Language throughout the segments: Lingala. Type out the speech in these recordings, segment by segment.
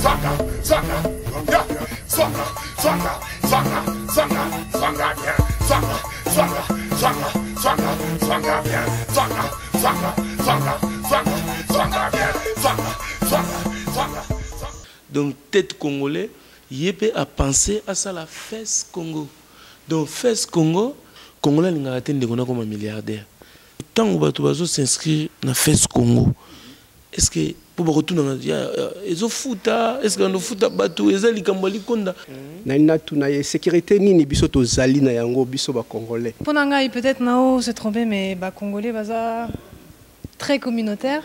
Zwanga, zwanga, yeah, zwanga, zwanga, zwanga, zwanga, zwanga bien, zwanga, zwanga, zwanga, zwanga, zwanga bien, zwanga, zwanga, zwanga, zwanga, zwanga bien, zwanga, zwanga, zwanga. Donc tête congolais, yépe a pensé à ça la fesse Congo. Donc fesse Congo, Congolais n'a atteint des comme un milliardaire. Tant que tu s'inscrire dans la fesse Congo, est-ce que pour retourner ils ont fouta, est-ce qu'on a fouta bateau, ils ont likambali konda. Na tuna sécurité ni biso to zali na yango biso ba congolais. Pour Nangai peut-être nao se tromper mais ba congolais baza très communautaire.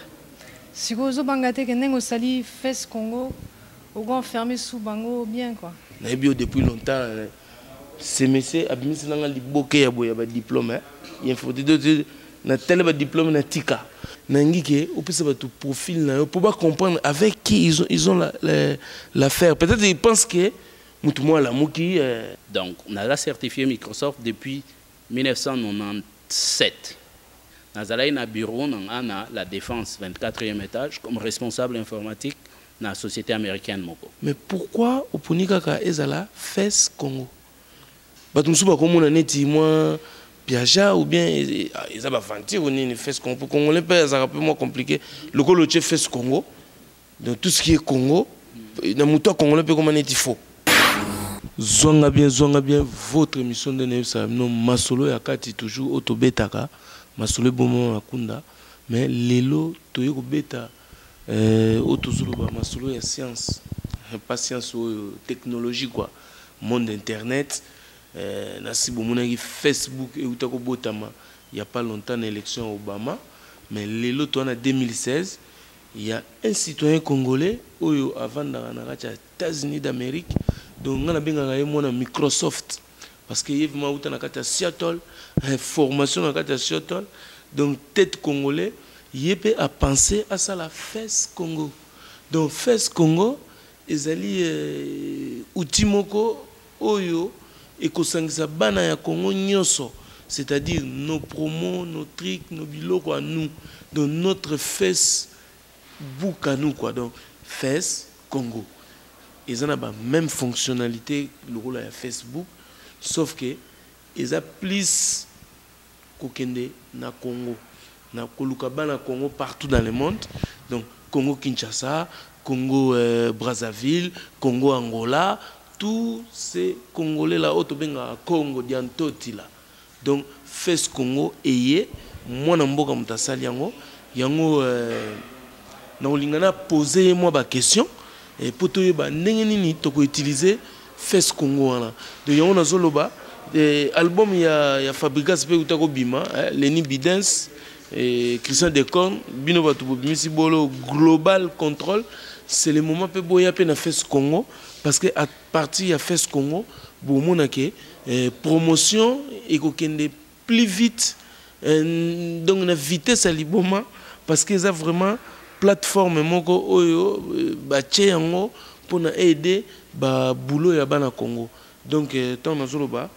Si vous bangate que nengo sali fesse Congo, au grand fermé sous bango bien quoi. Na bio depuis longtemps ces messieurs abimi nanga liboke ya boya ba diplôme, il faut dire na tel ba diplôme na tika. Nangike au plus tout profil là pour pas comprendre avec qui ils ont l'affaire. Peut-être ils pensent que mutumo la muki donc on a certifié Microsoft depuis 1997. Nazala na bureau na la défense 24e étage comme responsable informatique dans la société américaine moko. Mais pourquoi au punika ka ezala fesse Congo? Batumsuba comme on neti moi Piaja ou bien ils ont aventure ou ni fesse Congo. Pour Congolais c'est un peu moins compliqué. Le Colo fesse Congo. Donc tout ce qui est Congo, dans mon temps Congolais peut comment neti faux. Zonga bien votre émission de Neufsa non masolo ya kati toujours autobetaka masolo bomo akunda mais lelo toyeko beta autozuluba masolo ya science pas science ou technologie quoi monde internet nasi bomonaki Facebook et utako botama il y a pas longtemps l'élection Obama mais lelo to en 2016 il y a un citoyen congolais oyo avant dans les États-Unis d'Amérique donc on a bien gagné mon Microsoft parce que Yves Maouta na kata Seattle formation na kata Seattle donc tête congolais yépe a pensé à ça la fesse Congo donc fesse Congo ezali utimoko oyo ekosangisa bana ya Congo nyoso c'est-à-dire nos promos nos trucs nos biloko à nous donc notre fesse book à nous quoi donc fesse Congo. Ils ont la même fonctionnalité le rôle à Facebook sauf que ils ont plus kokende na Congo na kolukaba na Congo partout dans le monde donc Congo Kinshasa Congo Brazzaville Congo Angola tous ces Congolais là autobenga Congo diantoti là donc fesse Congo eye mwana mboka mutasali yango na olingana poser moi ba question et pour te ba ndenge nini to ko utiliser fesse Congo wana de yango nazoloba album ya Fabrikas pe utako bima Lenny Bidens et Christian Decorn bino batu bimisi bolo global control c'est le moment pe boya pe na fesse Congo parce que à partir ya fesse Congo bo mona ke promotion et ko kende plus vite donc na vitesse à liboma parce que ça vraiment plateforme moko oyo bache yango pona aider ba boulot ya bana Congo donc tant nazoloba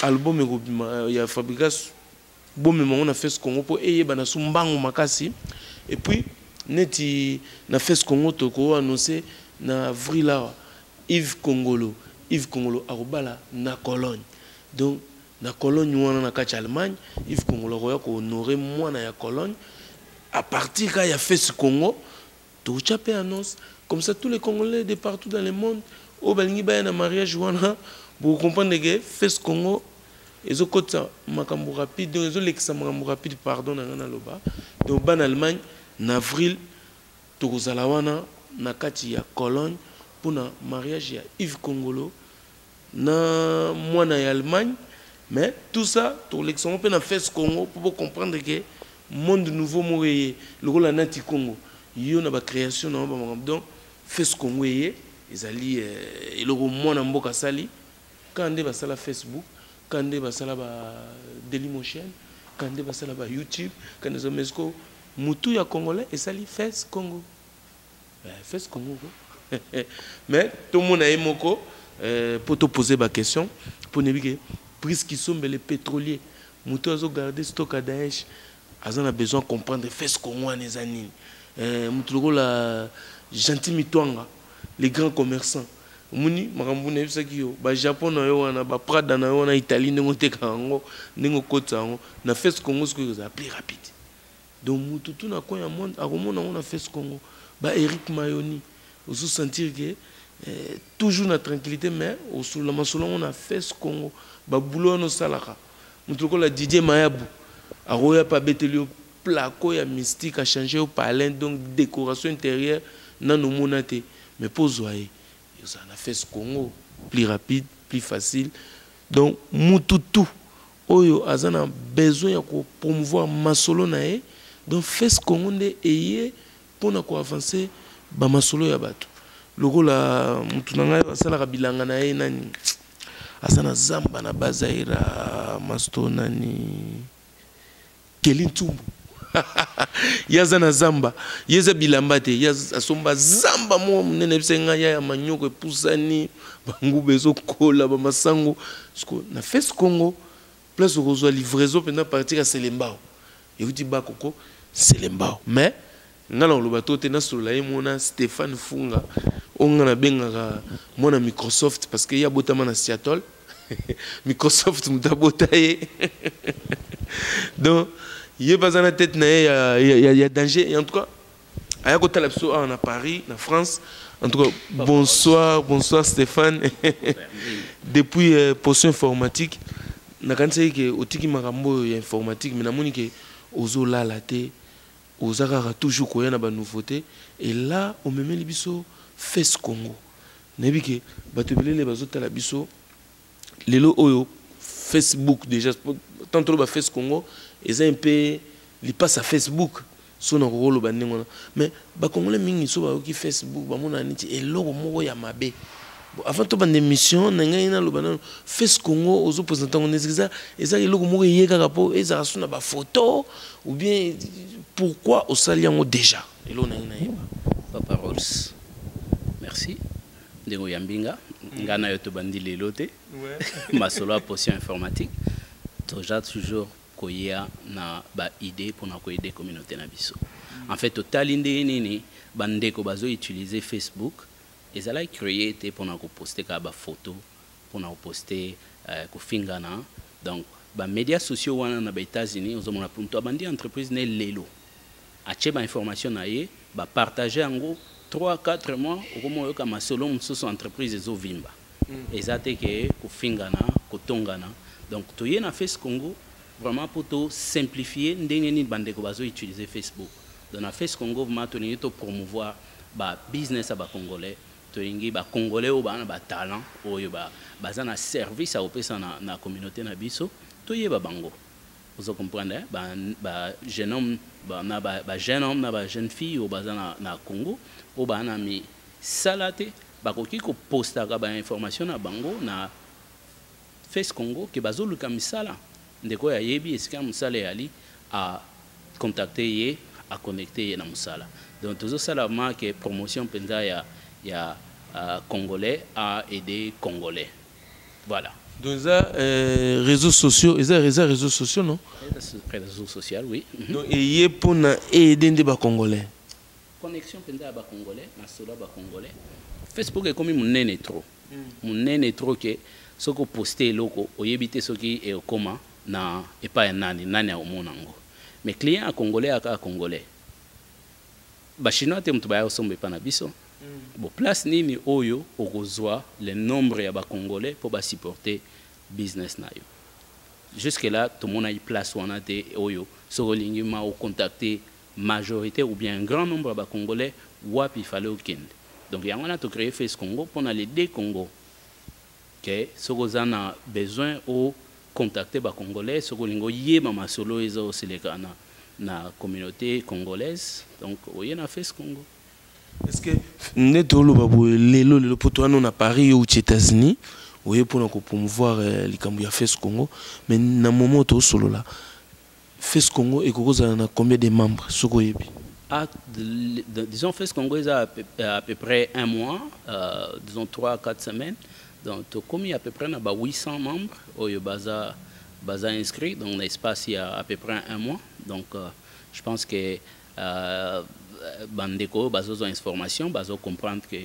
album ekobima ya Fabrikas bomema on a fait ce Congo pour eye bana sumbango makasi et puis neti na fesse Congo toko annoncé na avril Yves Congolo arobala na Cologne donc na Cologne wana na kati Allemagne Yves Congolo roya ko honorer mwana ya Cologne à partir quand il a fait ce Congo, tout chapé annonce comme ça tous les Congolais de partout dans le monde au balingi ba na mariage wana pour comprendre que fait ce Congo ils ont côté makambo rapide donc ils ont l'examen rapide pardon na loba donc ban Allemagne en avril to zala wana na kati ya Cologne pour na mariage ya Yves Congolo na mwana ya Allemagne mais tout ça tout l'examen pe na fait ce Congo pour comprendre que monde nouveau moyé le rôle nati Congo yo na ba création na ba donc fesse Congo yé ezali eloko mwana mboka sali kande ba sala Facebook kande ba sala ba Dailymotion kande ba sala ba YouTube kande zo mesko mutu ya congolais ezali fesse Congo fesse Congo mais tout monde a moko pour te poser ba question pour ne dire prise qui sont les pétroliers mutu azo garder stock à Daesh Azan a besoin de comprendre fesse Congo en ezanini mutulo la gentil mitwanga les grands commerçants. Muni makambo na yebisaki yo ba Japon na yo wana ba Prada na yo na Italie ndenge oteka yango ndenge okota yango na Fest Congo sikoyo eza plus rapide. Donc mutu tout na coin ya monde akomona ngo na Fest Congo ba Eric Mayoni ozo sentir que toujours na tranquillité mais au la masolo on a Fest Congo ba boulot no salaka mutu ko la Didier Mayabu aroya pa betelio placo ya mystique a changé au palais donc décoration intérieure na no monate mais pozoaye ça a fait ce Congo plus rapide, plus facile. Donc, Mututu, Oyo, Azana besoin de promouvoir Masolo nae. Donc, fait ce Congo et pour avancer, ba Masolo ya batu. Logo la Mutunanga, ça la bilanga nae nani. Azana Zamba na Bazaira, Masto nani. Kelin Tumbu. Yazana Zamba yeza bilambate yaza somba zamba mo nene bisenga ya manyoko epusani bangu bezo kola ba masango sko na Fest Congo place okozwa livraison pendant partir à Selembao euti ba koko Selembao mais ngala oloba tote na solo la mona Stéphane Funga onga na benga mona Microsoft parce que ya botama na Seattle Microsoft mutabotaye donc il y a pas dans la tête, il y a danger. Et en tout cas, à en Paris, en France. En tout cas, bonsoir Stéphane. Depuis potion informatique, na kanse que otiki makambo ya informatique, mais namoni que ozo la laté, ozaka toujours koya na ba nouveauté. Et là, on me met les biso Fest Congo. Nebi que batebele bazota la biso lelo oyo Facebook déjà tantôt ba Fest Congo. Ils ont un peu, ils passent à Facebook, sur nos rôles, mais les Congolais mingi so ba ki Facebook, ba mona niti eloko moko ya mabe. Avant to ban émission, nanga ina lo banano Fest Congo aux représentants on ezisa, eza eloko moko yeka kapo, eza suna ba photo ou bien pourquoi au saliango déjà. Elo na ina yeba. Papa Rolls. Merci. Ndego Yambinga, ngana yo to bandi lelote. Ouais. Ma solo a potion informatique. Toujours koya na ba idée pour na aider communauté na biso. En fait total inde nini bandeko bazo utiliser Facebook et ça l'a créé pour na ko poster ka ba photo pour na poster ko fingana donc ba médias sociaux wana na ba États-Unis ozo mona punto bandi entreprise ne lelo ache ba information na ye ba partager en gros 3-4 mois au moins ka masolo msusu entreprise ezo vimba ezate ke ko fingana ko tongana donc toye na Fest Congo vraiment pour tout simplifier ndenge ni bandeko bazo utiliser Facebook. Dans la Fest Congo vraiment to promouvoir ba business ba congolais, to ingi ba congolais ou ba talent ou ba bazana service à opesa na communauté na biso, to yeba bango. Vous comprenez ba jeune homme ba jeune homme na ba jeune fille ou bazana na Congo ou ba na mi salate ba koki ko posta ba information na bango na Fest Congo ke bazo luka misala. Ndeko ya yebi esika musala yali a contacter ye a connecter ye na musala donc toujours ça la marque promotion penza ya congolais a aider congolais voilà donc ça réseaux sociaux réseaux sociaux non réseaux sociaux oui donc et yé pour na aider des congolais connexion penza ba congolais na solo ba congolais Facebook est comme munene trop que soko poster loko oyebite soki e okoma na epa nani a omonango mais client a congolais aka congolais ba chinois te mtu ba osombe pa na biso bo place nini oyo okozwa le nombre ya ba congolais pour ba supporter business na yo jusque là tout monde a une place wana te oyo soko lingi ma o contacter majorité ou bien un grand nombre ba congolais wapi fallait okende donc ya wana to créer Fest Congo pour les deux Congo que soko zana besoin au contacter ba congolais soko lingo yeba masolo ezo selekana na communauté congolaise donc oye na Fest Congo. Est-ce que neto lo babo lelo poto wana na Paris ou aux États-Unis oye pour na ko promouvoir likambo ya Fest Congo mais na moment to solo là Fest Congo et kokoza na combien de membres soko yebi disons Fest Congo a à peu près un mois disons 3-4 semaines. Donc, comme il y a à peu près 800 membres, au baza inscrits, donc l'espace il y a à peu près un mois. Donc, je pense que Bandeko, bazo information, bazo comprendre que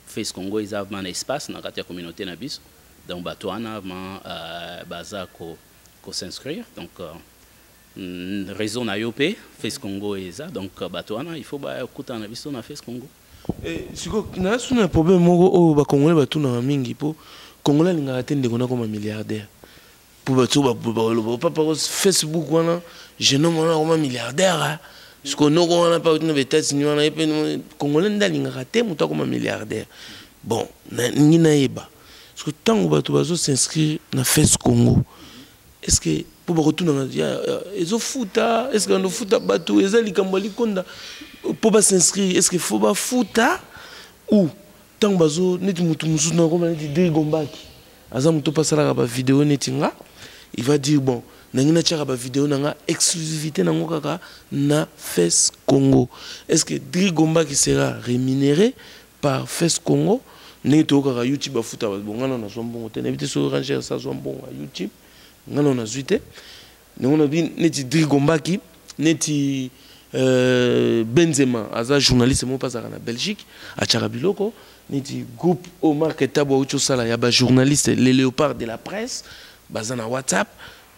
Face Congo ils ont un espace dans la communauté na biso donc bato wana baza ko s'inscrire donc réseau na yopé Face Congo eza donc bato wana il faut ba kuta na biso na Face Congo et siko na suna problème moko o ba congolais bato na mingi po congolais linga atende kona comme milliardaire pour bato ba papa Facebook wana je nomme wana comme milliardaire parce que nous on a pas eu de États-Unis on a eu congolais ndalinga raté muta comme milliardaire bon ni na yeba parce que tant que bato bazo s'inscrire na Face Congo est-ce que pour retourner ils ont fouta est-ce qu'on fouta bato ils ont likambali konda pour s'inscrire est-ce qu'il faut ba fouta ou tant que bazo neti mutu musu na comme neti Drigombaki aza mutu pasala ba vidéo neti nga il va dire bon nangina tchaka ba vidéo nanga exclusivité nango kaka na Face Congo est-ce que Drigombaki sera rémunéré par Face Congo neto kaka YouTube afuta bongana na sombongo te n'habite sur ranger ça sombongo à YouTube ngana na zuite ngona bi neti Drigombaki neti Benzema aza journaliste mo pasaka na Belgique a Charabiloko neti groupe Omar Ketabo ucho sala ya ba journaliste les léopards de la presse bazana WhatsApp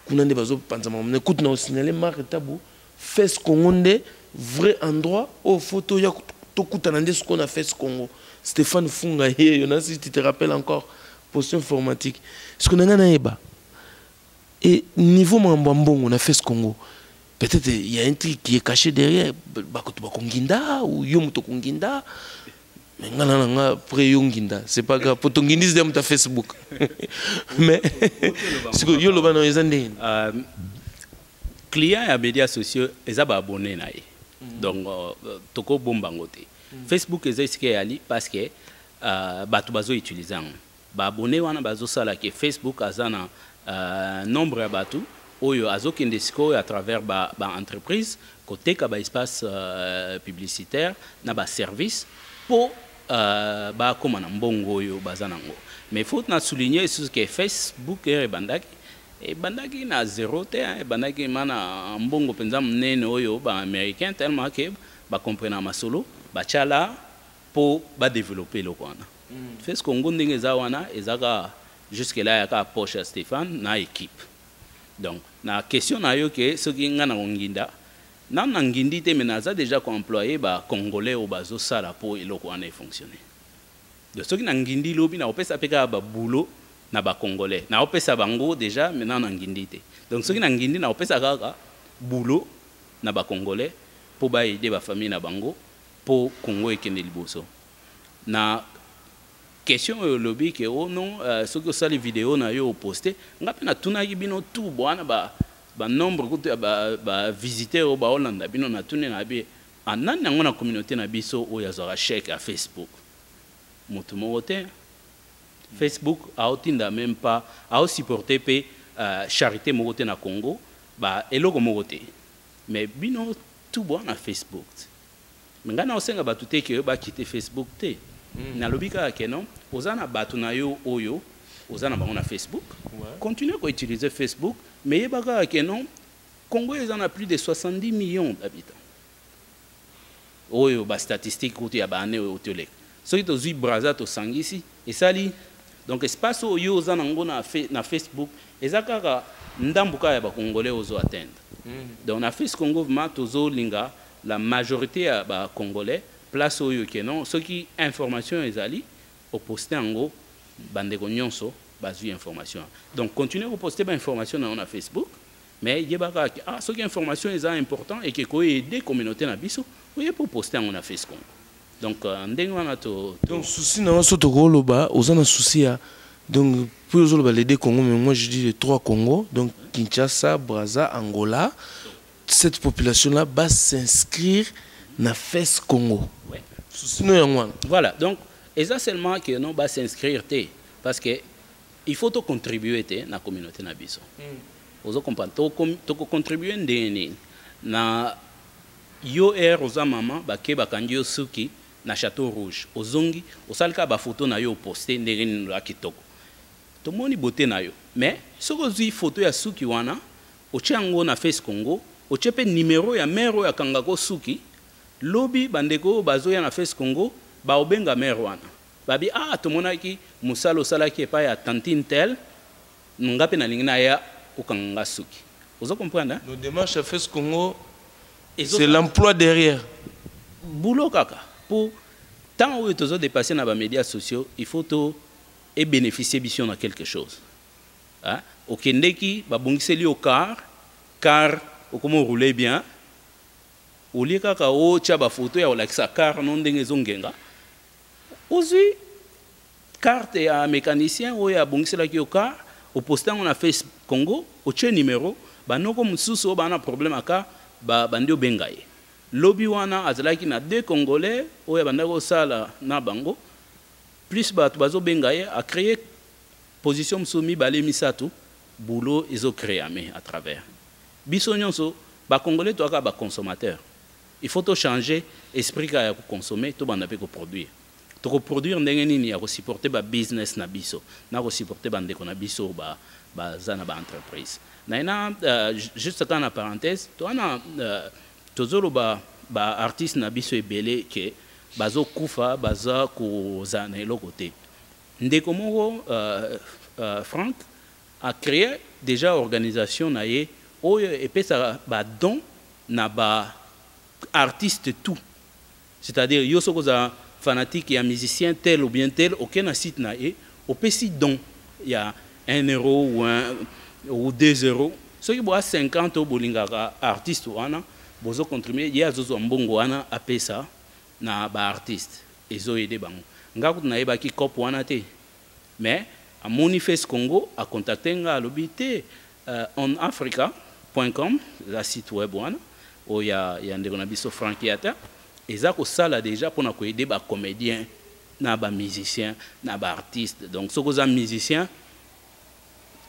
kuna nde bazo panza mo écoute na signaler Omar Ketabo Face Congo nde vrai endroit au photo ya tokuta na nde ce qu'on a Face Congo Stéphane Funga si tu te rappelles encore post informatique ce qu'on a naeba et niveau mbongo on a Face Congo peut-être il y a un truc qui est caché derrière bakoto bakonginda ou yomuto konginda mais ngana nga après yonginda c'est pas grave pour tongindis de ta Facebook mais ce que yo loba no ezande clients et médias sociaux ils ont abonné naïe donc toko bombangote Facebook est ali parce que bato bazo utiliser ba abonné wana bazo sala que Facebook azana nombre ya bato oyo azokende siko à travers ba entreprise côté ka ba espace publicitaire na ba service pour ba koma na mbongo oyo bazanango mais faut na souligner ce que Facebook et bandaki na zéro te bandaki mana mbongo penza mnene oyo ba américain tellement que ba comprendre masolo bachala pour ba développer le Rwanda. Face Congo ndenge za wana ezaka jusque là yaka poche Stéphane na équipe. Donc na question na yo ke soki ngana nginda na ngindi te menaza déjà ko employé ba congolais au bazo sala pour eloko wana fonctionner. Donc soki na ngindi lobi na opesa peka ba boulot na ba congolais. Na opesa bango déjà maintenant na ngindi te. Donc soki na ngindi na opesa kaka boulot na ba congolais pour ba aider ba famille na bango pour Congo et Kende Liboso. Na question au lobby que oh non ce que ça les vidéos na yo posté ngapi na tuna bino tout bwana ba nombre que ba visiteurs ba Hollande bino na tuna na bi anani na ngona communauté na biso o ya zora chèque à Facebook mutu mote Facebook a otinda même pas a supporter pe charité mote na Congo ba eloko mote mais bino tout bwana Facebook ngana osenga batu te ke ba quitter Facebook te na lobika ke non ozana batu na yo oyo ozana bango na Facebook continuez à utiliser Facebook mais yebaka ke non Congo ils en a plus de 70 millions d'habitants oyo ba statistique kuti ya ba ane oyo tele soki tozui braza to sangisi esali donc espace oyo ozana ngo na Facebook ezaka ndambuka ya ba congolais ozo atteindre donc na Facebook Congo vraiment tozo linga la majorité à ba congolais place oyo ke non ce qui information ezali au poster ngo bandeko nyonso bazui information donc continuez à poster ba information na Facebook mais yebaka ce qui information est important et que ko aider communauté na biso oye pour poster na Facebook donc ndenge wana to donc souci na soto ko loba ozana souci ya donc pour les deux Congo mais moi je dis les trois Congo donc Kinshasa, Brazza, Angola. Cette population-là va s'inscrire dans Face Congo. Ouais. Voilà. Donc, et ça seulement que non va s'inscrire parce que il faut to contribuer dans la communauté na biso. Vous comprenez to contribuer ndeni na yo oza mama ba ke bakandio suki na Château Rouge. Ozongi osalka ba photo na yo poster ndeni la kitoko. To moni beauté na yo. Mais ce que photo ya suki wana ochango na Face Congo ochepe numéro ya mero ya kangako suki lobi bandeko bazoya na Face Congo ba obenga mero wana babi ah tomonaki musalo salaki epai ya tantine tel ngape na lingi na ya okanga suki. Vous comprenez? Nos démarches à FES Congo, c'est l'emploi derrière. Boulot kaka. Pour tant où tu as dépassé dans les médias sociaux, il faut et bénéficier de quelque chose. Hein? Au Kendeki, babungise li au car comment rouler bien. Au lieu kaka o tchaba photo ya like sa car non ndenge zongenga. Aujourd'hui, carte ya mécanicien ou ya bungise la ki au car, au postant on a fait Congo, au tche numéro, ba noko mususu ba na problème aka ba bandio bengaye. Lobby wana azalaki na deux Congolais oya bandako sala na bango plus bato bazo bengaye a créé position msomi balé misato boulot iso créé à travers biso nyonso ba Congolais to aka ba consommateur il faut to changer esprit ka ya consommer to banda pe ko produire to ko produire ndenge nini ya ko supporter ba business na biso na ko supporter bande ko na biso ba zana ba entreprise na ina juste quand en parenthèse to ana tozolo ba artiste na biso ebele ke bazo kufa baza koza na eloko te ndeko moko Franck a créé déjà organisation na ye oyo epesa ba don na ba artiste tout, c'est-à-dire yo soko za fanatique ya musicien tel ou bien tel aucun site na ye opesi don ya 1 euro ou 2 euros ceux qui boit 50 au bolingaka artiste wana bozo contribuer ya zozo mbongo wana apesa na ba artiste ezo aider bango ngaku na yeba ki cop wana te mais a Monifest Congo a contacté nga lobité onafrica.com la site web wana o ya ndeko na biso Frankiata eza ko sala déjà pour na ko aider ba comédien na ba musicien na ba artiste donc soko za musicien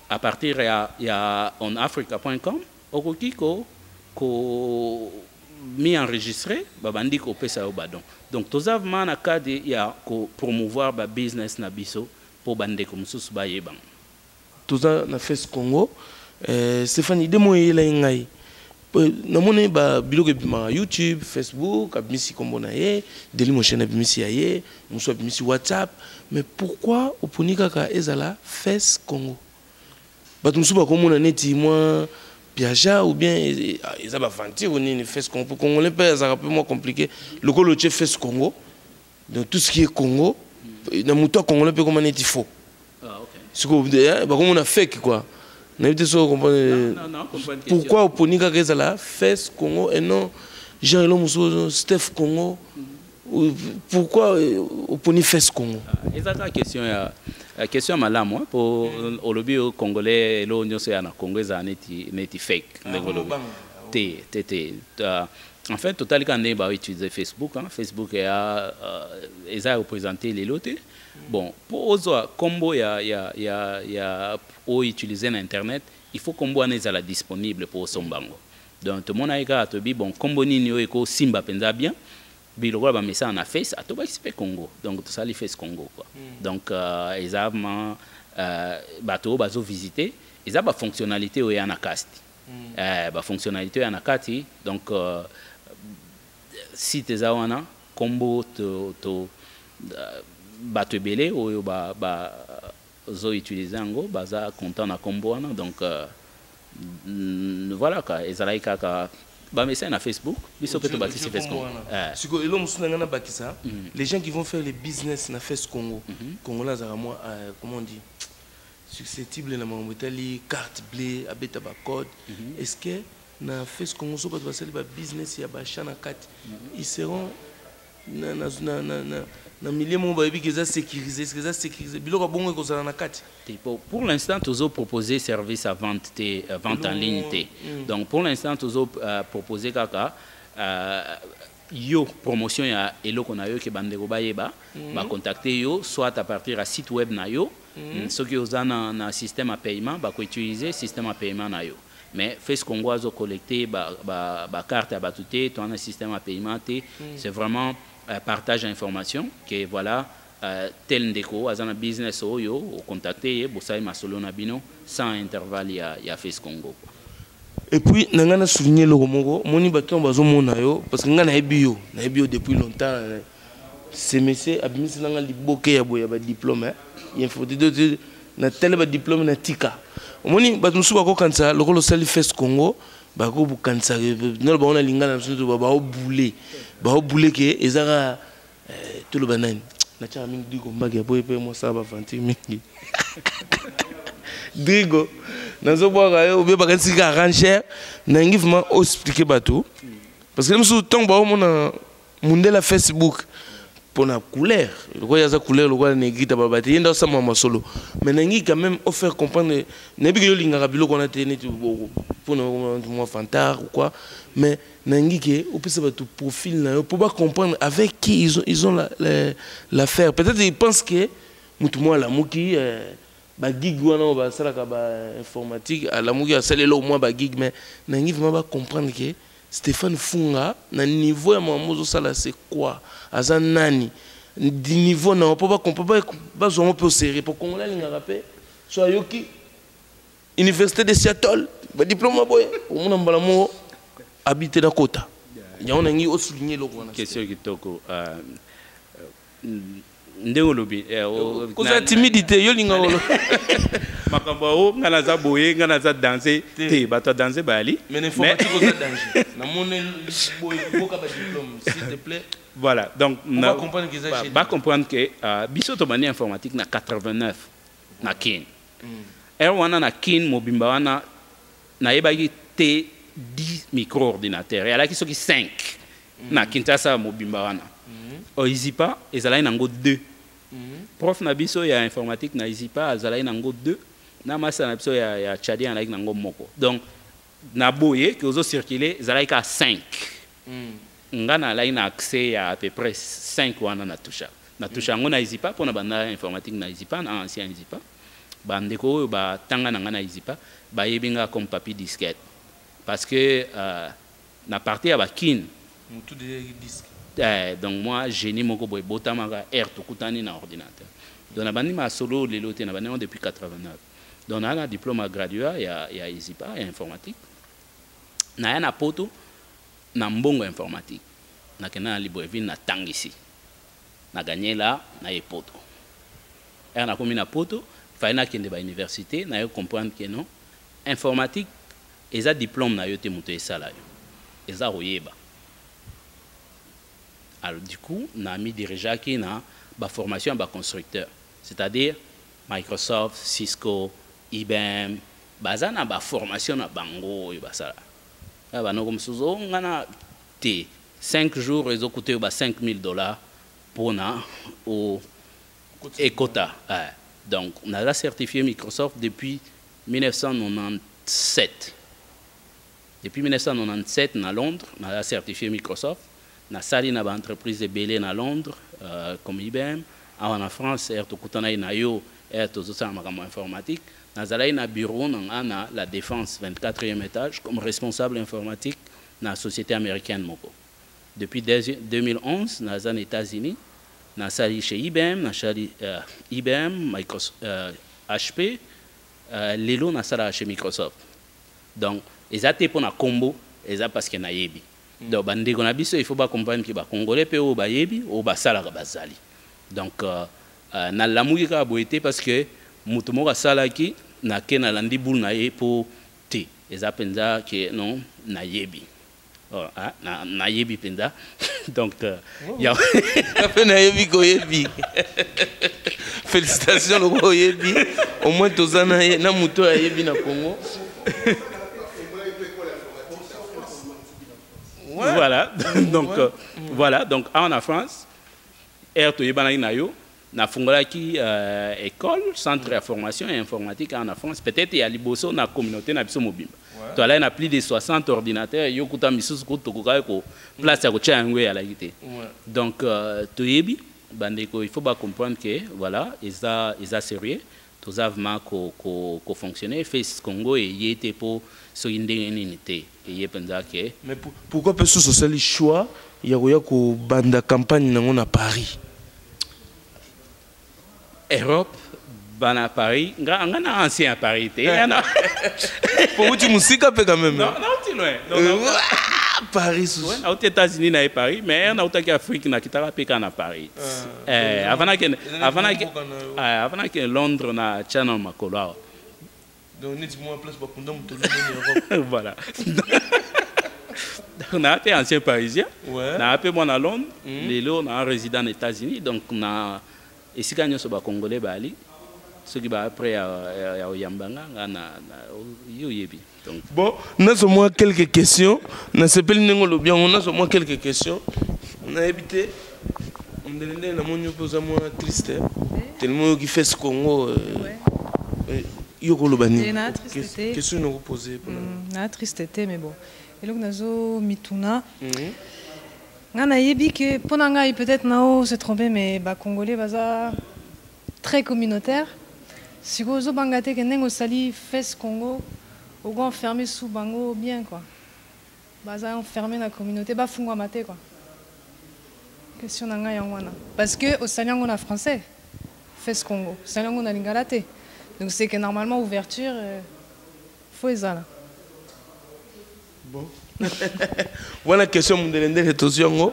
à partir ya onafrica.com okoki ko mi enregistré babandi ko pesa au badon donc toza mana kade ya ko promouvoir ba business na biso pour bande comme sous ba yebang toza na FES Congo Stéphanie demo yela ngai namone ba biloko bima YouTube Facebook abimisi kombo na ye deli mo chaîne abimisi ye muso abimisi WhatsApp mais pourquoi oponika ka ezala FES Congo ba tumsu ba komona neti moi Piaja ou bien ils ont aventé au nini FES Congo congolais pas ça un peu moins compliqué le colo chef FES Congo donc tout ce qui est Congo na muto congolais peut comment est faux ah OK ce que bah comme on a fait quoi n'avez pas comprendre pourquoi au ponika que ça là FES Congo et non Jean Elomuso Steph Congo pourquoi au poni FES Congo ezaka question malamu pour au lobby au congolais lo nyonso ya na Congo za neti fake en fait total quand on va utiliser Facebook Facebook est représenté les lots bon pour ozo combo ya o utiliser l'internet il faut combo eza la disponible pour sombango donc tout monde aika to bi bon combo nini yo eko simba penza bien biloko ba message na face atoba expect Congo donc tout ça les FES Congo quoi donc exactement bato bazo visiter eza ba fonctionnalité o ya na casti ba fonctionnalité ya na kati donc site eza wana combo to bato belé o ba zo utiliser ngo baza content na combo wana donc voilà quoi ezala kaka bah mais c'est na Facebook biso peut bâtir FES Congo siko elo musuna ngana bakisa les gens qui vont faire les business na FES Congo congolais za moi comment on dit susceptible na mamotali carte bleue abeta ba code est-ce que na FES Congo so ba basali ba business ya ba chana kati ils seront na milieu mo ba yebi que ça sécurisé biloko bongo ko sala na kati pour l'instant tous proposer service à vente en ligne donc pour l'instant tous proposer kaka yo promotion ya eloko na yo ke bandeko bayeba ba contacter yo soit à partir à site web na yo ceux qui ont un système à paiement ba ko utiliser système à paiement na yo mais FES Congo azo collecter ba carte à batuté ton un système à paiement c'est vraiment partage d'informations que voilà tel ndeko azana business oyo au contacter bosai masolo na bino sans intervalle ya FES Congo et puis nanga souvenir le moko moni bato bazo mona yo parce que nga na ebio depuis longtemps CMC abimisi nanga liboke ya boya ba diplôme il faut dire na tel ba diplôme na tika omoni ba musu ba ko kansa lokolo sali fest Congo ba ko bu kansa na ba ona lingana musu ba bouler ke ezara tout le banane na cha mingi digo mbagi boye pe mo saba fanti mingi digo nazo boka yo be ba kansika rancher na ngi vraiment expliquer bato parce que musu tong ba mona mundela Facebook pour la couleur, le quoi y a sa couleur, le quoi négrita babate, il y a ça maman solo. Mais n'engi quand même offert comprendre, n'importe quel lingabilo qu'on a tenu pour nous fantard ou quoi, mais n'engi que au plus ça va tout profil là, pour pas comprendre avec qui ils ont l'affaire. Peut-être ils pensent que mutumo la muki ba gig wana ba sala ka ba informatique, la muki a celle là au moins ba gig, mais n'engi vraiment pas comprendre que Stéphane Funga, na niveau ya mamozo sala c'est quoi? Aza nani? Du niveau na on peut pas comprendre pas on peut serrer pour qu'on la ligne rappel. Soit yoki Université de Seattle, ba diplôme boy, on na mbala mo habiter na kota. Ya on ngi o souligner lo kona. Question kitoko ndenge lobi koza timidité yo linga wolo makambo o ngana za boye ngana za danser te bato danser bali mais informatique koza danger na mone boye boka ba diplôme s'il te plaît. Voilà, donc on va comprendre que biso to bani informatique na 89 na kin wana na kin mobimba wana na yebaki te 10 micro-ordinateurs et alaki soki 5 na Kinshasa mobimba wana o Izipa ezalaki nango 2 prof na biso ya informatique na Izipa azalaki nango 2 na masa na biso ya Tchadi alaki nango moko, donc na boye que ozo circuler ezalaki ka 5 ngana la ina accès à peu près 5 wana na toucha ngo na Izipa pona banda informatique na Izipa na ancien Izipa bandeko ba tanga na ngana Izipa ba yebinga comme papier disquette parce que na partie ya bakin tout des disques. Donc moi génie moko boy botamaka to kutani na ordinateur donc na bandi ma solo lelo te na bandi depuis 89 donc na diplôme graduat ya Izipa ya informatique na ya na poto na mbongo informatique na kena Libreville na tangisi na gagné là na epoto na komi na poto faina kende ba université na yo comprendre que non informatique eza diplôme na yo te muto esala yo eza royeba. Alors du coup na mi dirija ki na ba formation ba constructeur, c'est-à-dire Microsoft, Cisco, IBM bazana ba formation na bango yo basala. Bah non comme souzo ngana te 5 jours ils ont coûté $5,000 pour na au Ekota. Donc on a certifié Microsoft depuis 1997. Depuis 1997 à Londres, on a certifié Microsoft. Na sali na ba entreprise de belé na Londres comme IBM. En France, to kutana na yo to zosa makamo informatique. Nazalai na bureau na la défense 24e étage comme responsable informatique dans la société américaine moko. Depuis 2011 dans les États-Unis, na sali chez IBM, na sali IBM, Microsoft, HP, lelo na sala chez Microsoft. Donc ezate pour na combo, eza parce que na yebi. Donc bande ko na biso il faut pas comprendre que ba congolais pe o ba yebi o ba sala ka bazali. Donc na lamuki ka boité parce que mutu moko asalaki na ke na landi boule na ye po te eza penza ke non na yebi na yebi penza donc ya na yebi ko yebi félicitations le ko yebi au moins tozana na mutu ya yebi na Congo. Voilà donc voilà donc en France to yebana na yo na fungolaki école centre de formation et informatique en France peut-être ya liboso na communauté na biso mobimba to ala na plus de 60 ordinateurs yo kuta misusu ko tokoka ko place ya ko changwe ya la gité donc to yebi bandeko il faut pas comprendre que voilà ils a sérieux tous avement ko fonctionner face Congo et yete po so indenge nité et yepenza que mais pourquoi peut ce social choix ya ko banda campagne nango na Paris Europe, bana Paris, ngana ancien Paris, pour tu musique quand même. Non, tu loin. Non, Paris. Ouais, aux États-Unis na Paris, mais na utaki Afrique na kitaka peka na Paris. Avant que Londres na channel makolo. Donc dis-moi place pour qu'on Europe. Voilà. On a appelé ancien parisien. Ouais. On a appelé moi à Londres. Les lots on a résident aux États-Unis, donc on a ici quand on a congolais bali. Ceux qui va après à Oyambanga na yoyebi. Donc bon, on a seulement quelques questions. On s'appelle Nengolo bien, on a seulement quelques questions. On a habité on est dans mon pose moi triste. Tellement qui fait ce Congo yoko lobani. Question nous poser pour na tristesse mais bon. Et donc nazo mituna. Ngana yebi que ponanga peut-être nao se tromper mais ba congolais baza très communautaire. Si vous avez bangate que nengo sali fes Congo, au grand enfermé sous bango bien quoi. Baza enfermé dans la communauté, ba fungwa maté quoi. Question nanga yangwana. Parce que au sali on a français, fes Congo. Sali on a lingalaté. Donc c'est que normalement ouverture, faut ezala. Bon. Voilà question mon delende retosiongo.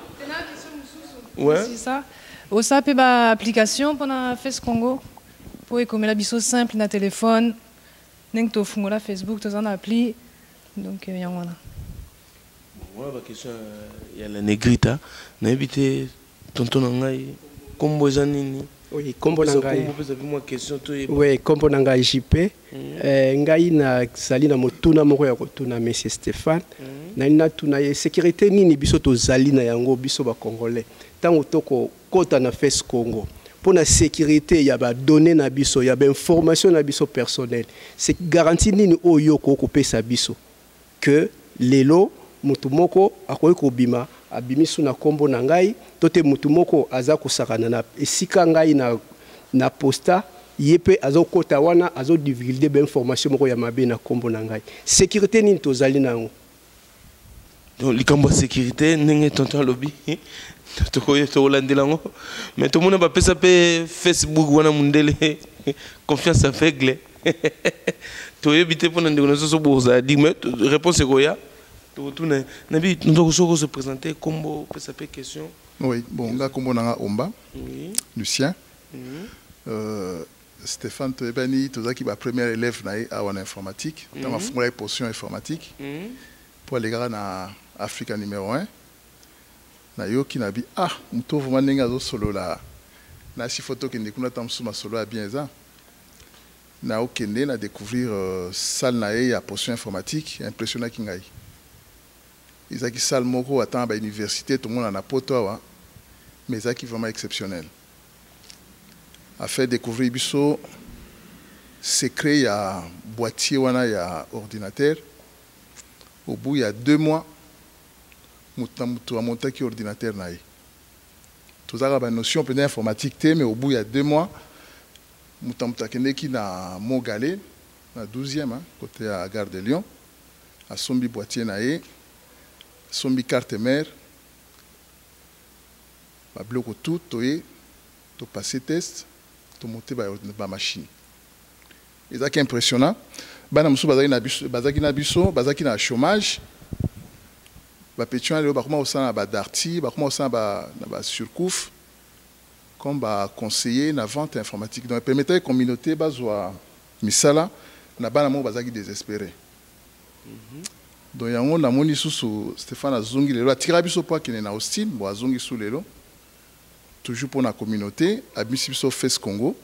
Ouais. C'est ça. Au sape ba application pour na fes Congo. Pour comme la biso simple na téléphone, n'eng to fungola Facebook, to zana appli, donc yangwana. Voilà la question il y a la négrita, na habité tonton ngai kombo zanini. Oui, kombo nangai. Moi question to. Oui, kombo nangai JP. Ngai na sali na motuna moko ya kotuna monsieur Stéphane. Na tuna ye sécurité nini biso to zali na yango biso ba congolais. Tango toko kota na fes Congo. Pour la sécurité, il y a des données na biso, il y a des informations na biso personnelles. C'est garanti nini oyo ko couper sa biso que lelo mutumoko akoyi ko bima abimisu na kombo na ngai tote mutumoko aza ko sakana na esika ngai na posta yepe azo kota wana azo divulguer des informations moko ya mabe na kombo na ngai. Sécurité nini tozali nango. Donc likambo sécurité ndenge tonton lobby. Mais tout le monde va passer Facebook wana mundele confiance aveugle. Tu es habité pour nous dire mais réponse est quoi? Nabi nous se présenter comme PSP question. Oui, bon, là comme on a Omba, Lucien, Stéphane Toebani, tout ça qui va premier élève en informatique, dans ma formule potion informatique, pour les gars na Afrique numéro 1. Na yo ki na bi muto vraiment nenga zo solo la na si photo que ndekuna tamsu ma solo a bien ça na okende na découvrir salle na ya potion informatique impressionnant kingai izaki salle moko attend ba université tout le monde na poto wa mais ça qui vraiment exceptionnel a fait découvrir biso secret ya boîtier wana ya ordinateur au bout il y a 2 mois mutu a monté qui ordinateur naï. Tout ça a une notion peut-être informatique mais au bout il y a 2 mois mutu a kende qui na Mogalé na 12e côté à Gare de Lyon a sombi boîtier naï sombi carte mère ba bloquer tout toé to passer test to monter ba machine. Et ça qui est impressionnant bana musu bazaki na biso bazaki na chômage. Pétion le comment ça na darty comment ça na surcouf comme conseiller na vente informatique donc permettait communauté bazwa misala na bana mo bazaki désespéré donc yango na moni susu Stéphane azungi lelo atira biso po kene na Austin bo azungi sous lelo toujours pour la communauté abisi biso fes Congo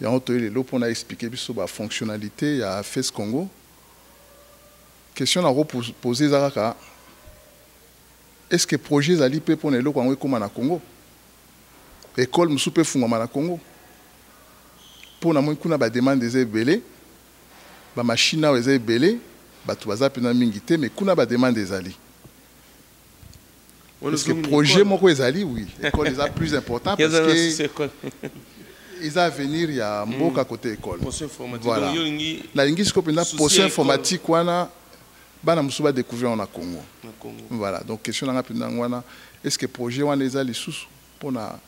yango to lelo pour na expliquer biso ba fonctionnalité ya fes Congo. Question à reposer Zaraka. Est-ce que le projet Zali peut pour les locaux comme na Congo? École Moussoupe Fungama na Congo. Pour na moi kuna ba demande des belé, ba machine na des belé, ba tuaza pena mingité mais kuna ba demande des ali. Est-ce que le projet moko ezali oui, école est plus important parce que ils à venir il y a mboka côté école. Voilà. La linguiste copena poste informatique wana bana musuba découvrir en Congo. Voilà, donc question na wana est-ce que projet wana ezali sous pour na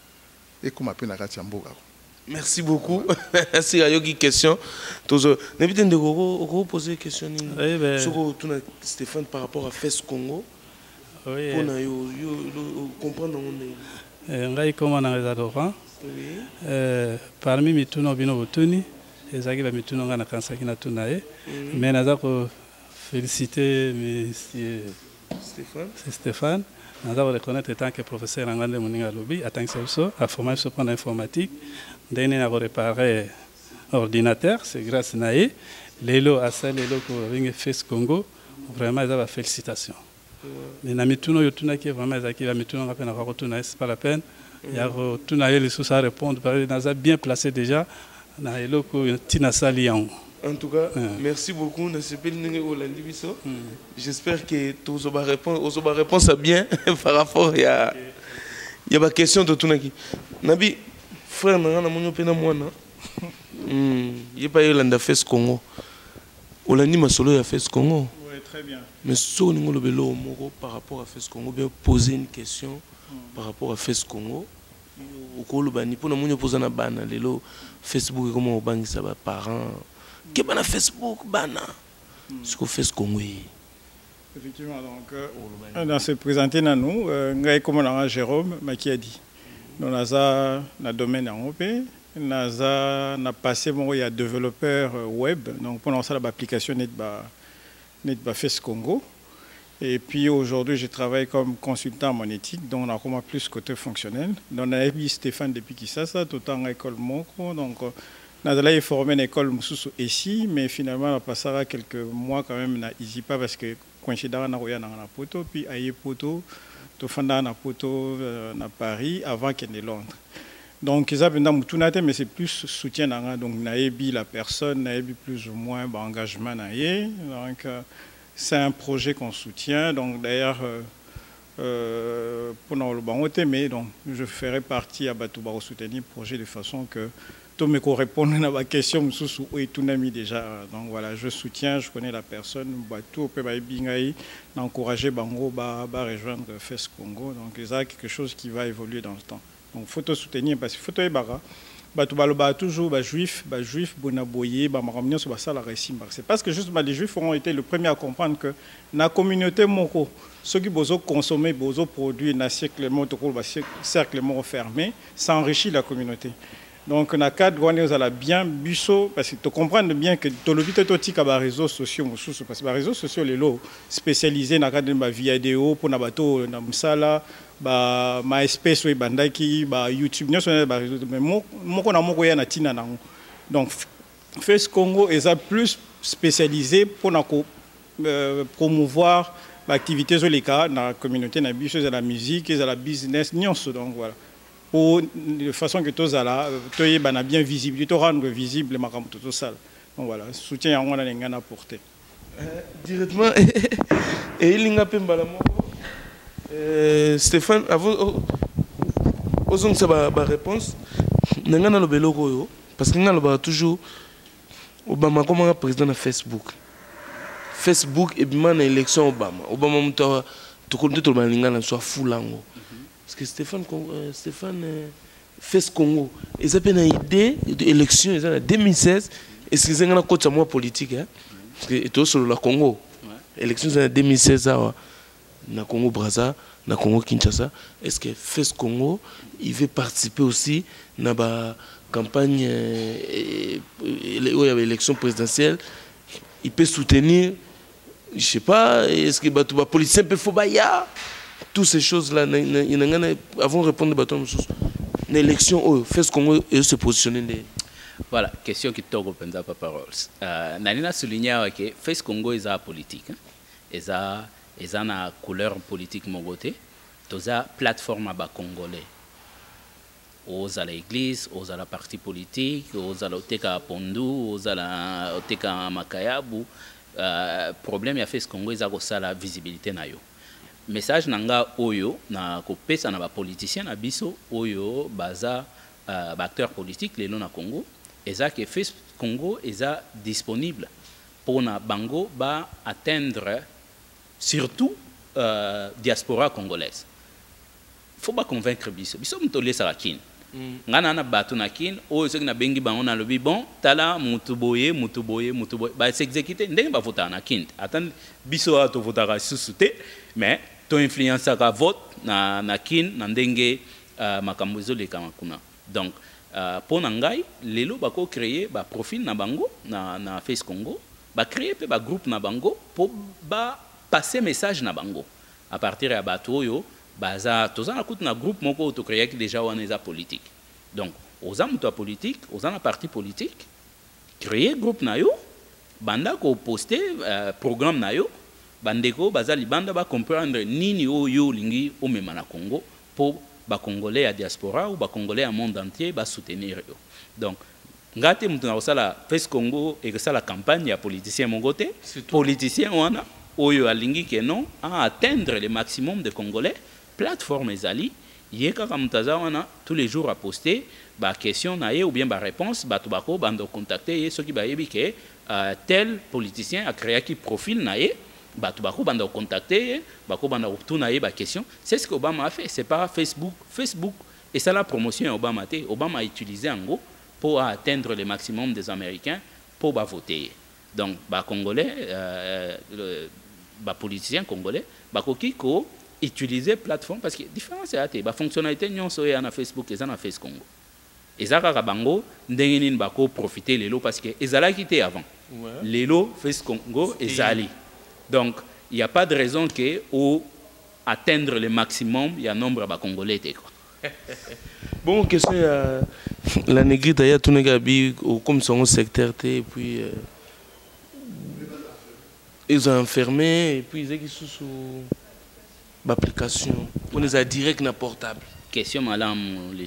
et comme appelle na katia mboka. Merci beaucoup. Merci à Yogi question. N'hésitez pas à poser une question. Stéphane par rapport à FES Congo. Oui. Pour comprendre. Ngai comme on a adorant. Parmi mituno bino botuni, ezaki ba mituno ngana kansaki na tunae. Mais nazako féliciter monsieur Stéphane. Nous avons reconnaître en tant que professeur en Moninga Lobby, en tant que à formation sur informatique, nous avons réparé l'ordinateur, c'est grâce à Naé. Lélo, à ça, Lélo, pour FES Congo, vraiment, ils ont félicitations. Mais nous avons tout qui est vraiment, c'est pas la peine. Il y a tout les sous à répondre, nous avons bien placé déjà, nous avons Tina Salian. En tout cas, merci beaucoup. J'espère que tu as réponse bien par rapport à la question de Tunaki. Nabi, frère, il n'y a pas eu FES Congo. Olandi Masolo a FES Congo. Oui, très bien. Mais si on a par rapport à FES Congo, bien poser une question par rapport à FES Congo. Pour nous poser une banne, Facebook, comment on banque ça, parents. Qu'est-ce que Facebook bana ce qu'on fait ce qu'on est effectivement donc dans ce présenté à nous comme on a Jérôme qui a dit nous avons un domaine en OP nous avons passé il y a développeur web donc pour lancer l'application net FES Congo et puis aujourd'hui je travaille comme consultant monétique donc on a comment plus côté fonctionnel donc on a vu Stéphane depuis qui ça tout en école Moko donc nous avons formé une école ici, mais finalement, on a passé quelques mois quand même à Izipa parce que quand je suis dans la poto, puis à Poto, tout fondé dans poto à Paris avant qu'il y ait Londres. Donc, ils ont tout naté, mais c'est plus soutien. Donc, on a la personne, on a plus ou moins d'engagement. Donc, c'est un projet qu'on soutient. Donc, d'ailleurs, pour nous le bangoter, mais donc, je ferai partie à Batouba soutenir le projet de façon que tout me répondre à la question et tout ami déjà donc voilà je soutiens je connais la personne tout peut encourager Bango rejoindre FES Congo donc il y a quelque chose qui va évoluer dans le temps donc faut te soutenir parce qu'il faut te bara toujours juif bonaboyer maramnio sur ça la récit c'est parce que juste les juifs ont été le premier à comprendre que la communauté moko ceux qui besoin consommer besoin produits na cercle fermé ça enrichit la communauté. Donc, on a cadre où on est bien busso parce que tu comprends bien que tu as des réseaux sociaux, parce que les réseaux sociaux les lots spécialisés dans la vidéo pour na bateau na musala, ma espèce ou bandaki, YouTube, mais moi on a mon na tina nango. Donc, FES Congo est plus spécialisé pour promouvoir l'activité dans la communauté, dans la musique, dans la business, donc voilà. Pour de façon que tous là, tu es bien visible, tu rendre visible les marques tout ça. Donc voilà, soutien à moi dans apporté. Directement et il y a pas mal Stéphane, avant osons ça ba réponse. N'engana le belogo yo parce que n'engana le toujours Obama comme président de Facebook. Facebook et bien na élection Obama muta to compte tout le monde soit foulango. Parce que Stéphane FES Congo, ils ont une idée d'élection en 2016. Est-ce qu'ils ont un coach à moi politique parce que tout sur le Congo, élection en 2016 na Congo Brazza, na Congo Kinshasa. Est-ce que FES Congo, il veut participer aussi dans la campagne où il y avait l'élection présidentielle, il peut soutenir, je sais pas, est-ce que les policiers peuvent faire toutes ces choses-là, avant de répondre à bâton, l'élection, FES Congo et se positionner. Voilà, question qui tourne au parole. Nalina souligne que FES Congo est politique. Ils ont une couleur politique mon côté. Ils ont une plateforme congolais. Aux à l'église, aux à la parti politique, aux à l'Oteka Pondu, aux à l'Oteka Makayabu. Problème il y a FES Congo, ils ont la visibilité na yo. Message nanga oyo na kopesa na ba politicien na biso oyo baza acteur politique lelo na Congo eza que FES Congo eza disponible pour na bango ba atteindre surtout diaspora congolaise. Faut pas convaincre biso mutolé sa kin ngana na bato na kin oyo soki na bengi bango na lobi bon tala mutu boye ba s'exécuter ndenge ba vota na kin atan biso to votaka susu te mais to influence ka vote na kin na ndenge makambo ezoleka makuna. Donc pour ngai lelo bako créer ba profil na bango na Face Congo, ba créer pe ba groupe na bango pour ba passer message na bango à partir ya bato oyo baza tozana kutu na groupe moko to créer déjà wana eza politique. Donc oza mutu politique, oza na parti politique, créer groupe na yo banda ko poster programme na yo bandeko baza libanda ba comprendre nini oyo lingi o mema na Congo pour ba congolais à diaspora ou ba congolais à monde entier ba soutenir yo. Donc ngate mutu na osala Face Congo et que ça la campagne ya politicien mongote politicien wana oyo alingi ke non à atteindre le maximum de congolais plateforme ezali yeka kamutaza wana tous les jours à poster ba question na ye ou bien ba réponse bato bako bando contacter ye soki ba yebi ke tel politicien a créé qui profil na ye bato bako bando contacter bako bando tuna ye ba question. C'est ce que Obama a fait, c'est pas Facebook et ça la promotion Obama té Obama a utilisé en gros pour atteindre le maximum des Américains pour ba voter. Donc ba congolais ba politiciens congolais bako kiko utiliser plateforme parce que différence c'est la fonctionnalité nyonso ya na Facebook et na Face Congo. Ezaka bango ndenge nini bako profiter lelo parce que ezala quitté avant. Lelo Face Congo ezali. Donc il n'y a pas de raison que ou atteindre le maximum il y a nombre de congolais quoi. Bon question la négrite ya tout négabi comme son secteur et puis ils ont enfermé et puis ils ont sous l'application. On les a direct na portable. Question malam les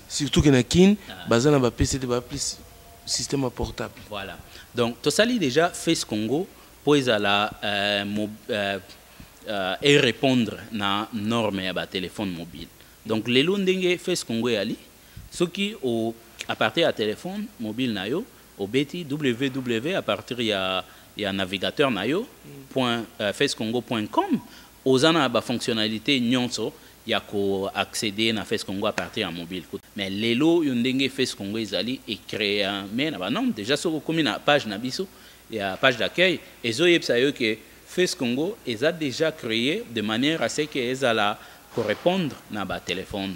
surtout que na kin bazana ba PC de ba plus système portable. Voilà. Donc to sali déjà Face Congo pour la et répondre na norme ya ba téléphone mobile. Donc les ndenge Face Congo ali ce qui à partir à téléphone mobile na yo au beti www à partir ya navigateur na yo facecongo.com ozana ba fonctionnalité nyonso ya ko accéder na Face Congo à partir à mobile. Mais lelo ndenge Face Congo ezali et créer mais na ba non déjà sur comme na page na biso ya page d'accueil ezo yebsa yo que Face Congo a déjà créé de manière à ce que ezala correspondre na ba téléphone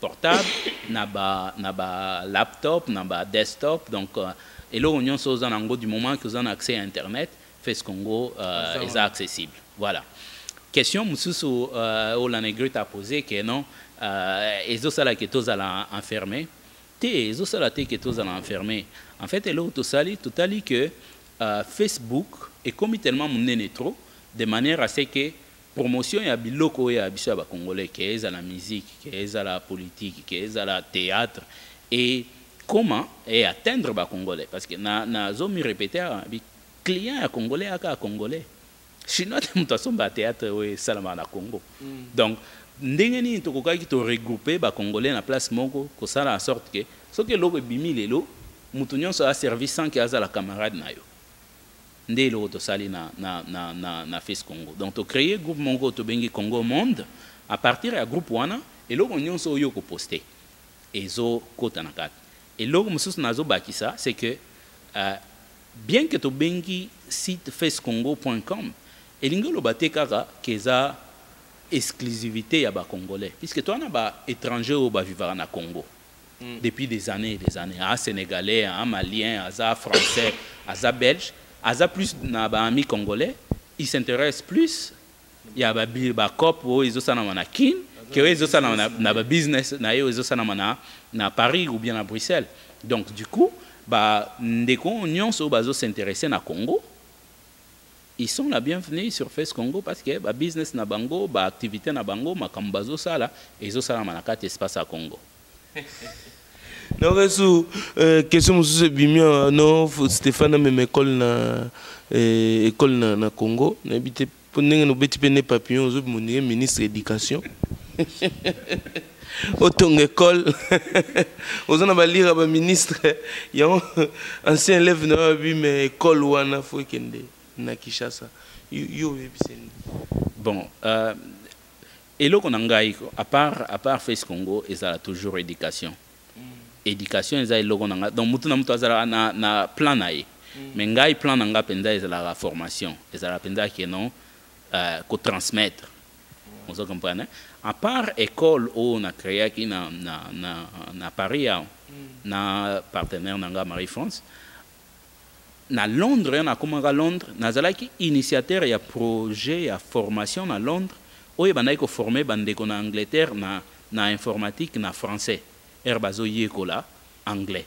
portable na ba laptop na ba desktop. Donc et là on y a du moment que vous avez accès à internet Face Congo est accessible. Voilà. Question mususu la négrite a posé que non ezo sala que tous ala enfermer te ezo sala te que tous ala enfermer. En fait là tout sali totali que Facebook est comme tellement monene trop de manière à ce que promotion ya biloko ya biso ba congolais qui est à la musique qui est à la politique qui est à la théâtre et comment et atteindre ba congolais parce que na zomi répéter bi client ya congolais aka congolais chinois de mutation ba théâtre we salama na Congo. Donc ndenge ni to kokaki to regrouper ba congolais na place moko ko sala en sorte que ce que loko bimi lelo mutu nyonso a service sans que azala camarade na yo ndé lo to sali na Face Congo. Donc to créer groupe mongo to bengi Congo Monde à partir ya groupe wana et loko nyonso yo ko poster ezo kota na kat et loko mususu nazo bakisa c'est que bien que to bengi site facecongo.com elingo lo batekaka keza exclusivité ya ba congolais puisque toi na ba étranger ou ba vivre na Congo depuis des années à sénégalais à malien à français à belge à plus na ba ami congolais ils s'intéressent plus ya ba cop ou ils osana na kin que ils osana na ba business na yo ils osana na Paris ou bien à Bruxelles. Donc du coup ba ndeko nyonso bazo s'intéresser na Congo ils sont la bienvenue sur Face Congo parce que ba business na bango ba activité na bango makambo bazo sala ezo sala na kati espace à Congo. Non resu question mususu bimia non Stéphane même école na Congo na bité ndenge no beti pene papillon zo monire ministre éducation autant école aux on va lire ba ministre ya ancien élève na bi mais école wana faut kende na Kinshasa yo bon et là qu'on a à part Face Congo et ça a toujours éducation éducation eza eloko nanga donc mutu na mutu azala na plan na ye mais ngai plan nanga penza ezala formation ezala penza ke non ko transmettre on se comprend à part école où on a créé qui na Paris na partenaire nanga Marie-France na Londres na comment à Londres nazalaki initiateur ya projet ya formation na Londres oyo bandai ko former bandeko na Angleterre na informatique na français bazo yekola anglais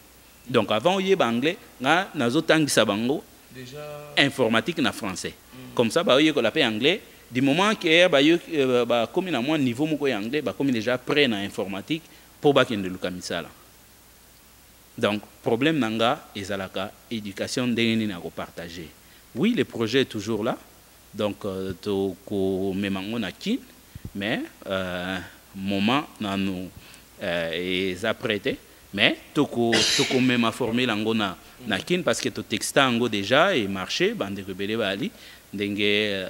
donc avant yeba anglais nga nazotangisa bango déjà informatique na français comme ça ba yekola pe anglais du moment que ba comme na moi niveau moko ya anglais ba comme déjà prêt na informatique pour ba kende luka misala donc problème nanga ezalaka éducation ndenge na ko partager oui le projet est toujours là donc to ko memango na kin mais moment na nous est apprêté mais toko même formé lango na kin parce que to texta ngo déjà et marché bande rebelle bali ndenge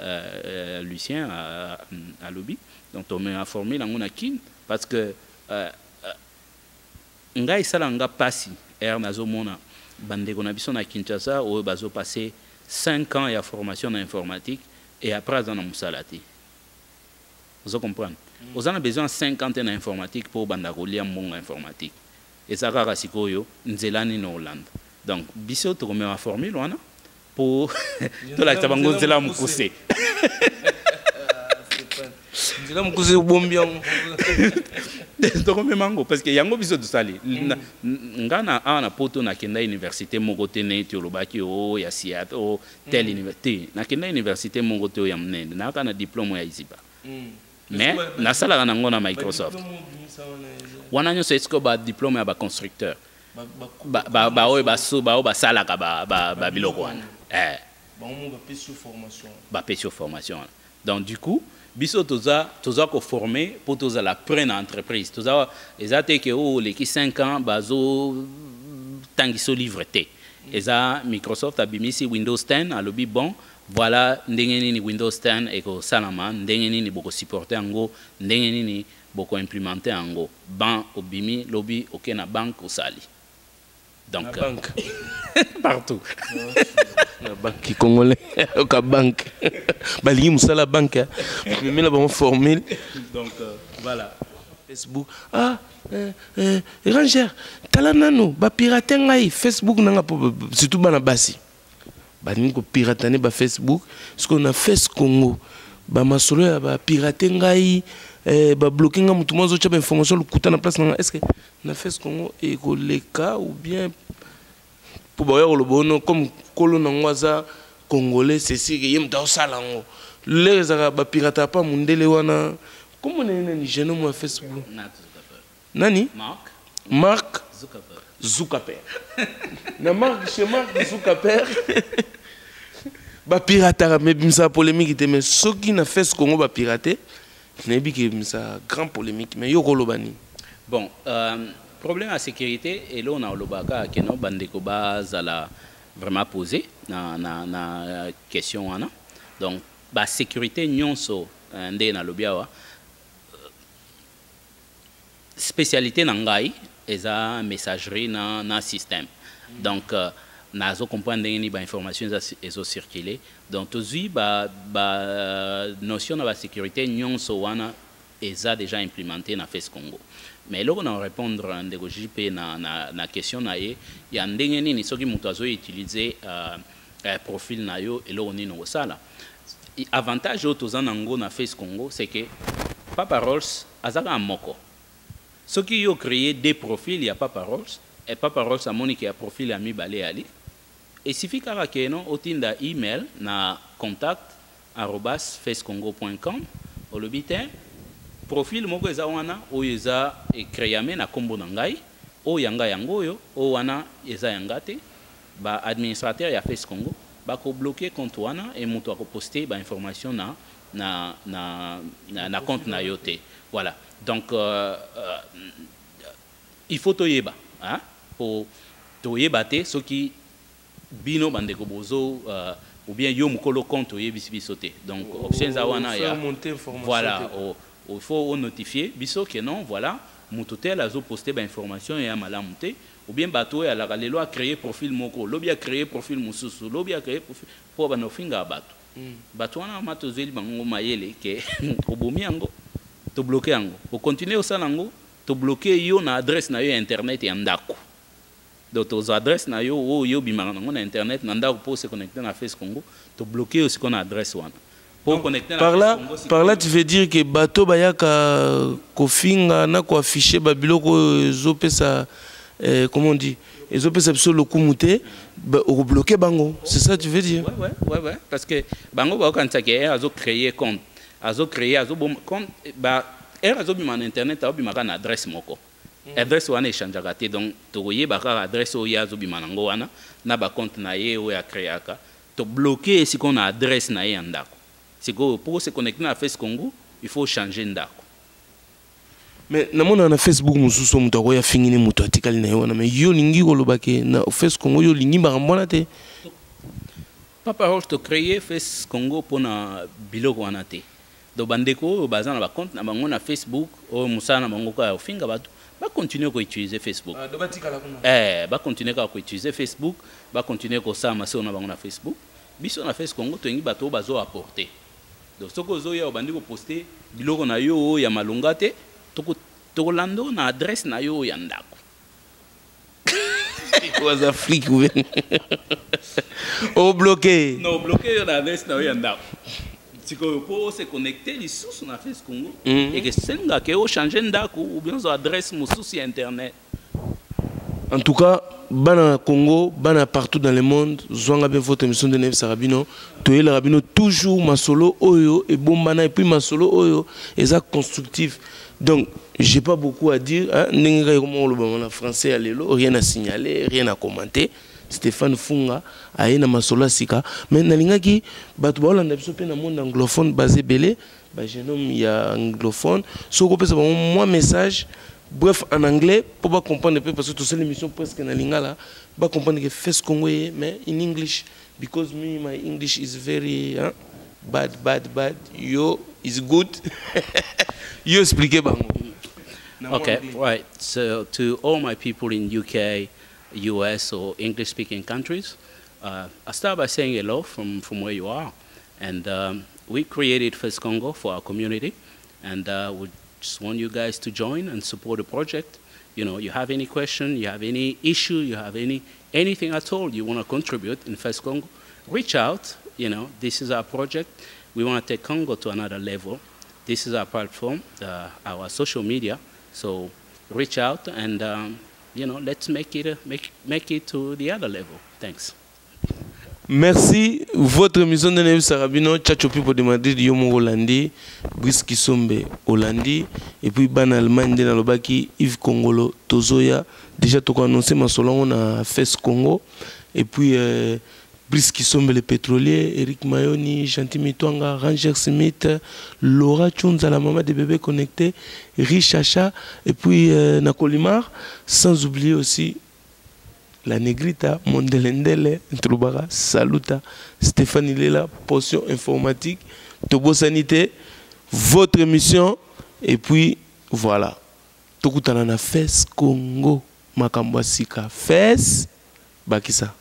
Lucien à lobby donc to même formé lango na kin parce que ngai sala nga pasi nazo mona bande ko na biso na Kinshasa o bazo passer 5 ans ya formation en informatique et après dans musalati vous comprenez vous avez besoin de 50 ans d'informatique pour bandagolia mon informatique et ça rara sikoyo nzelani na Hollande donc biso to comme ma formule wana pour to la tabango nzela mukuse nzela mukuse bombia to comme mango parce que yango biso to sali ngana ana poto na kenda université moko tene tolobaki o ya siat o telle université na kenda université moko to ya mnende na kana diplôme ya iziba mais na sala na ngona Microsoft wana nyo c'est ba diplôme ya ba constructeur ba oyo ba sala ka ba biloko wana ba pesio formation donc du coup biso toza ko former pour toza la prenne entreprise toza ezate ke o les 5 ans bazo tangiso livreté eza Microsoft abimisi Windows 10 a lobby bon voilà ndenge nini Windows 10 eko salama ndenge nini boko supporter ango ndenge nini boko implémenter ango ban obimi lobby ok na banque osali donc banque partout la banque congolais ka banque bali musala banque mais là bon formule donc voilà Facebook Ranger tala nano ba pirater ngai Facebook nanga surtout bana basi baningo piratane ba Facebook ce qu'on a fait Congo ba masolo ya ba pirater ngai ba bloquer nga mutu mozo tcha information lukuta na place nanga est-ce que na fait Congo et ko le cas ou bien pour ba yo le bono comme kolo na ngwaza congolais c'est si que yem ta salango les ba pirata pa mundele wana comment ni jeune moi Facebook nani Mark Zuckerberg na Mark Zuckerberg ba pirata mais bimsa polémique mais ceux qui na fait Congo ba pirater nebi que bimsa grand polémique mais yo kolobani bon problème à sécurité et là on a lobaka que non bandeko bazala vraiment posé na question wana donc ba sécurité nyonso ndé na lobiawa spécialité na ngai eza messagerie na système donc nazo comprendre ni ba information ezo circuler donc tozui ba notion na ba sécurité nyonso wana eza déjà implémenté na FES Congo mais là on a répondre ndeko JP na question na ye ya ndenge nini soki mutu azo utiliser profil na yo et là on no sala avantage auto zanango na FES Congo c'est que Papa Rolls azaka moko ce qui a créé des profils, il n'y a pas parole. Et pas parole, ça monique y a profil à mi balé ali. Et suffit que non, au tinda email na contact@fescongo.com au le bitin profil moko eza wana o eza créé na kombo nangai o yanga yango yo o wana eza yangate ba administrateur ya FES Congo ba ko bloquer compte wana et muto a ko poster ba information na compte na yote voilà. Donc, il faut toyeba, hein, pour toyeba ce qui bino bandeko bozo ou bien yo mukolo compte toyebi bisoté. Donc, option zawana ya voilà il faut notifier biso que non voilà mututel azo poster ba information et malamu te ou bien bato ya la lelo a créer profil moko lobby a créer profil mususu lobby a créer profil pour ba no finga bato bato wana mato zeli bango mayele ke obomi yango to bloquer yango o continuer au salango to bloquer yo na adresse na yo internet ya ndako donc aux adresses na yo yo bimaka nango na internet na ndako pour se connecter na Face Congo to bloquer aussi qu'on adresse wana pour connecter par là par là tu veux dire que bato bayaka kofinga na ko afficher babiloko zopesa comment on dit ils ont pensé sur le kumute au bloquer bango c'est ça tu veux dire ouais parce que bango ba quand ça que azo créer compte azo créer azo compte ba azo bima na internet azo bima na adresse moko adresse wana échange gâté donc to voyez ba adresse o yazo bima nango wana na ba compte na ye o ya créaka to bloquer si qu'on a adresse na ye ndako c'est que pour se connecter à Face Congo il faut changer ndako. Mais namona na Facebook mususu mutu akoya fingini mutu atikali na yo na mais yo lingi kolobake na Face Congo yo lingi mbona te pas parole to créer Face Congo pona biloko wana te do bandeko bazana ba compte na bango na Facebook o musana bango ka finga bato ba continuer ko utiliser Facebook do batikala kuna ba continuer ko utiliser Facebook ba continuer ko sa maso na bango na Facebook biso na Face Congo to ngi bato bazo apporter donc soko zo ya bandiko poster biloko na yo ya malunga te Tolando na adresse na yo ya ndako. Was Afrique ou au bloqué. Non, bloqué na adresse na yo ya ndako. Si ko pour se connecter les sous na Face Congo et que senga ke o changer ndako ou bien so adresse mususu sur internet. En tout cas, bana Congo, bana partout dans le monde, zwanga bien votre émission de Neve Sarabino, toye la Rabino toujours masolo oyo et bombana et puis masolo oyo et ça constructif. Donc, j'ai pas beaucoup à dire. En français, rien à signaler, rien à commenter. Stéphane Funga, Aïna Masola Sika. Mais Nalingaki, Batouba, on a besoin d'un monde anglophone basé belé. Jeune homme, il y a anglophone. Ce qu'on peut savoir, moi, message, bref, en anglais, pour pas comprendre, parce que toutes ces émissions presque en lingala, pas comprendre que Face Congo, mais in English, because me, my English is very bad. Yo is good. You explique bango. Okay, right. So to all my people in UK, US, or English-speaking countries, I start by saying hello from where you are. And we created Face Congo for our community, and we just want you guys to join and support the project. You know, you have any question, you have any issue, you have anything at all you want to contribute in Face Congo, reach out. You know, this is our project. We want to take Congo to another level. This is our platform, our social media. So reach out and you know, let's make it to the other level. Thanks. Merci. Votre émission de Neve Sarabino, Tchachopi pour demander Yomo Hollandi, Brice Kisombe Hollandi, et puis Ban Allemagne de Nalobaki, Yves Congolo, Tozoya. Déjà, tu as annoncé ma solo, on a Face Congo, et puis Brice Kisombe le pétrolier, Eric Mayoni, Gentil Mitwanga, Ranger Smith, Laura Tchunza, la maman des bébés connectés, Rich Acha, et puis Nakolimar, sans oublier aussi la Negrita, Mondelendele, Ntrubara, Saluta, Stéphane Lela, Potion informatique, Tobo Sanité, votre émission, et puis voilà. Tokutana na Face Congo, Makambwa Sika, Face, Bakisa.